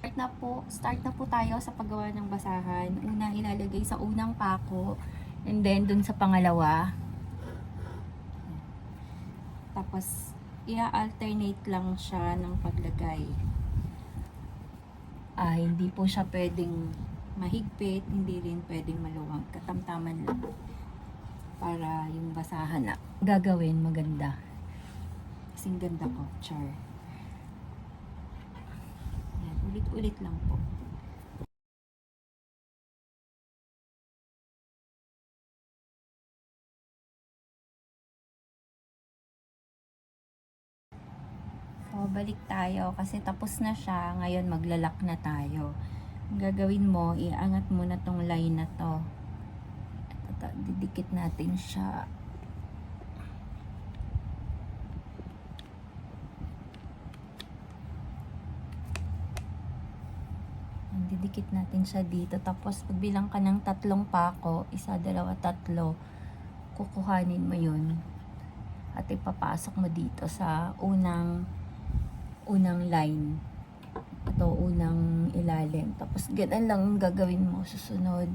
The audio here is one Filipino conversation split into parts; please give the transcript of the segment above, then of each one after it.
Start na po tayo sa paggawa ng basahan. Una ilalagay sa unang pako and then dun sa pangalawa. Tapos i-alternate lang siya ng paglagay. Hindi po siya pwedeng mahigpit, hindi rin pwedeng maluwag. Katamtaman lang para yung basahan na gagawin maganda. Kasing ganda ko, char. Yan, ulit-ulit lang po. So, balik tayo kasi tapos na siya. Ngayon, maglalak na tayo. Ang gagawin mo, iangat mo na tong line na to. Didikit natin siya. Didikit natin siya dito. Tapos, pagbilang ka ng 3 pako, 1, 2, 3, kukuhanin mo yun. At ipapasok mo dito sa unang line. Ito, unang ilalim. Tapos, ganun lang yung gagawin mo susunod.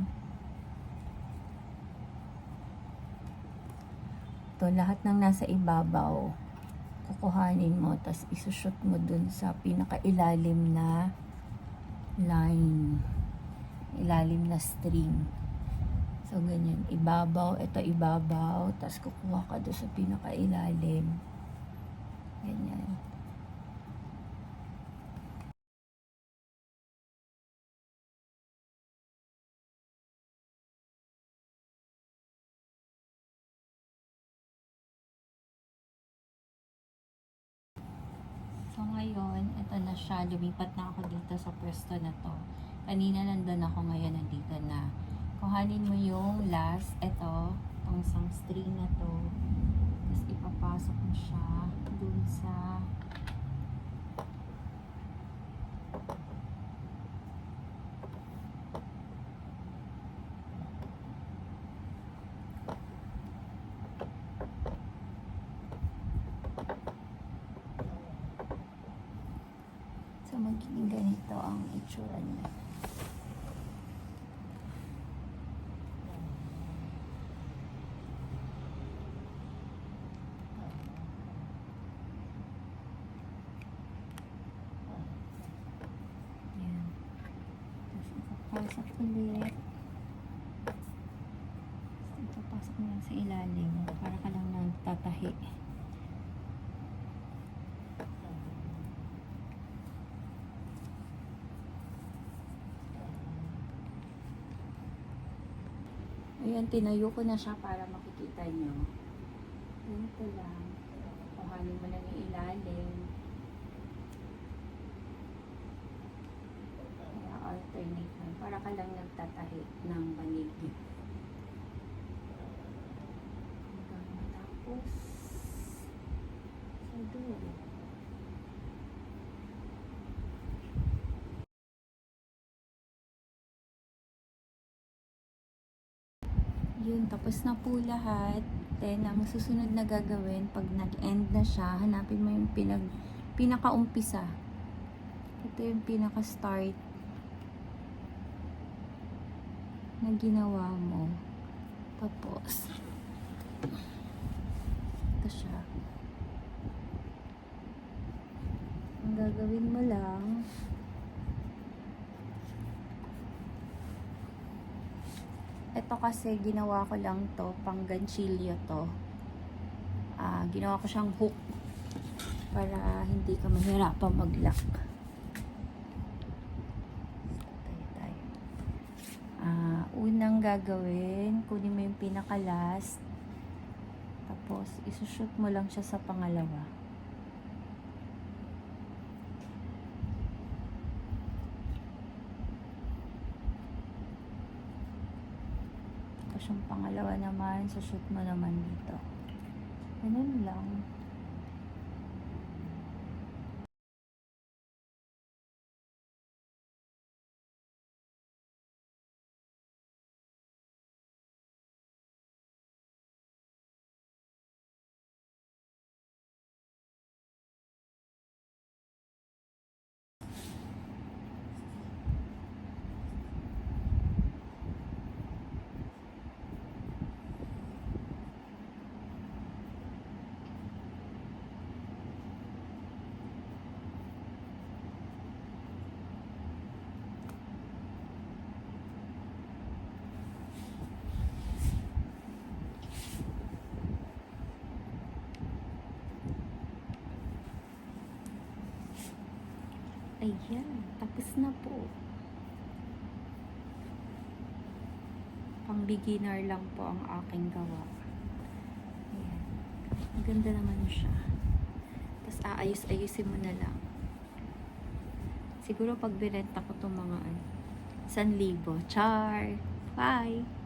Ito, lahat ng nasa ibabaw, kukuhanin mo, tapos isushoot mo dun sa pinakailalim na line. Ilalim na string. So, ganyan. Ibabaw, ito ibabaw, tapos kukuha ka doon sa pinakailalim. Ganyan. So, ngayon, ito na siya. Lumipat na ako dito sa pwesto na to. Kanina nandun ako, ngayon nandito na. Kuhanin mo yung last, ito, itong isang string na to. Tapos ipapasok mo siya dun sa so magiging ganito ang itsura niya. Yan. Tapos ipapasok ulit. Ipapasok mo lang sa ilalim para ka lang nagtatahi. Ayan, tinayo ko na siya para makikita nyo. Ganito lang. Kuhanin mo lang yung ilalim. Kaya alternate lang. Para ka lang nagtatahi ng banig. Hanggang matapos sa dulo. Yun, tapos na po lahat. Then, ang susunod na gagawin, pag nag-end na siya, hanapin mo yung pinaka-umpisa. Ito yung pinaka-start na ginawa mo. Tapos, ito siya. Ang gagawin mo lang, ito kasi ginawa ko lang to, pang ganchilyo to. Ginawa ko siyang hook para hindi ka mahirapan mag-lock. Unang gagawin, kunin mo yung pinaka-last. Tapos, isushoot mo lang siya sa pangalawa. Tapos yung pangalawa naman, sushoot mo naman dito. Ganun lang. Ayan, tapos na po. Pang beginner lang po ang aking gawa. Ayan. Ang ganda naman siya. Tapos aayos-ayusin mo na lang. Siguro pag binenta ko itong mga 1,000. Char! Bye!